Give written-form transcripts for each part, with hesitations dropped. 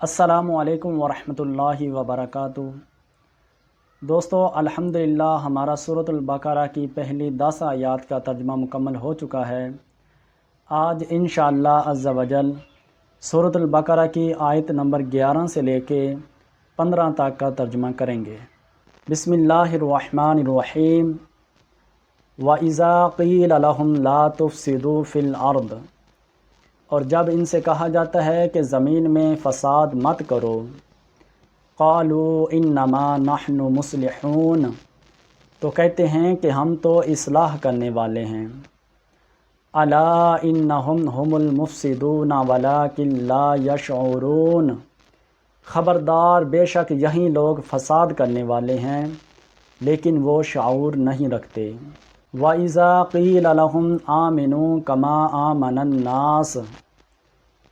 السلام علیکم ورحمۃ اللہ وبرکاتہ۔ دوستو، الحمدللہ ہمارا سورۃ البقرہ کی پہلی 10 آیات کا ترجمہ مکمل ہو چکا ہے۔ آج انشاءاللہ عز و جل سورۃ البقرہ کی آیت نمبر 11 سے لے کے 15 تک کا ترجمہ کریں گے۔ بسم اللہ الرحمن الرحیم۔ وَإِذَا قِيلَ لَهُمْ لَا تُفْسِدُوا فِي الْأَرْضِ، اور جب ان سے کہا جاتا ہے کہ زمین میں فساد مت کرو، قالوا انما نحن مصلحون، تو کہتے ہیں کہ ہم تو اصلاح کرنے والے ہیں۔ الا انہم هم المفسدون ولکن لا یشعرون، خبردار بے شک یہی لوگ فساد کرنے والے ہیں لیکن وہ شعور نہیں رکھتے۔ وَإِذَا قِيلَ لَهُمْ آمِنُوا كَمَا آمَنَ النَّاسُ،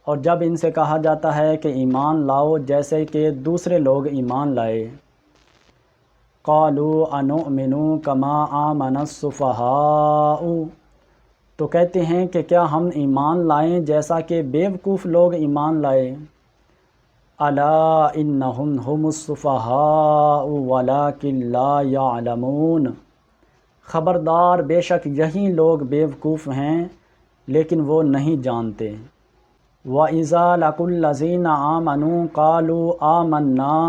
اور جب ان سے کہا جاتا ہے کہ ایمان لاؤ جیسے کہ دوسرے لوگ ایمان لائے، قَالُوا أَنُؤْمِنُ كَمَا آمَنَ السُّفَهَاءُ، تو کہتے ہیں کہ کیا ہم ایمان لائیں جیسا کہ بیوقوف لوگ ایمان لائے۔ أَلَا إِنَّهُمْ هُمُ السُّفَهَاءُ وَلَكِنْ لَا يَعْلَمُونَ، خبردار بے شک یہی لوگ بیوقوف ہیں لیکن وہ نہیں جانتے۔ وَإِذَا لَقُوا الَّذِينَ آمَنُوا قَالُوا آمَنَّا،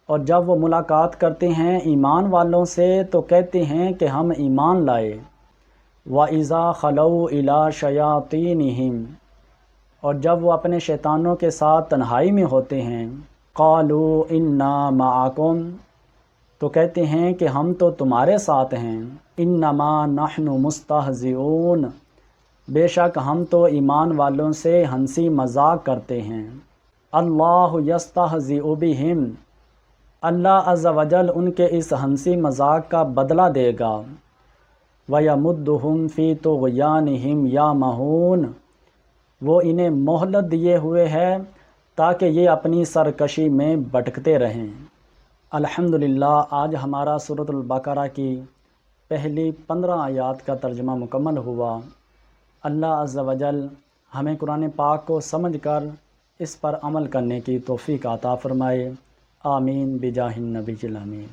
اور جب وہ ملاقات کرتے ہیں ایمان والوں سے تو کہتے ہیں کہ ہم ایمان لائے۔ وَإِذَا خَلَوْا إِلَىٰ شَيَاطِينِهِمْ، اور جب وہ اپنے شیطانوں کے ساتھ تنہائی میں ہوتے ہیں، قَالُوا إِنَّا مَعَكُمْ، تو کہتے ہیں کہ ہم تو تمہارے ساتھ ہیں۔ انما نحن مستہزئون، بے شک ہم تو ایمان والوں سے ہنسی مذاق کرتے ہیں۔ اللہ یستہزئ بہم، اللہ عز و جل ان کے اس ہنسی مذاق کا بدلہ دے گا۔ وَيَمُدُّهُمْ فِي طُغْيَانِهِمْ يَعْمَهُونَ، وہ انہیں مہلت دیے ہوئے ہے تاکہ یہ اپنی سرکشی میں بھٹکتے رہیں۔ الحمدللہ آج ہمارا سورۃ البقرہ کی پہلی 15 آیات کا ترجمہ مکمل ہوا۔ اللہ عز و جل ہمیں قرآن پاک کو سمجھ کر اس پر عمل کرنے کی توفیق عطا فرمائے۔ آمین بجاہ النبی الامین۔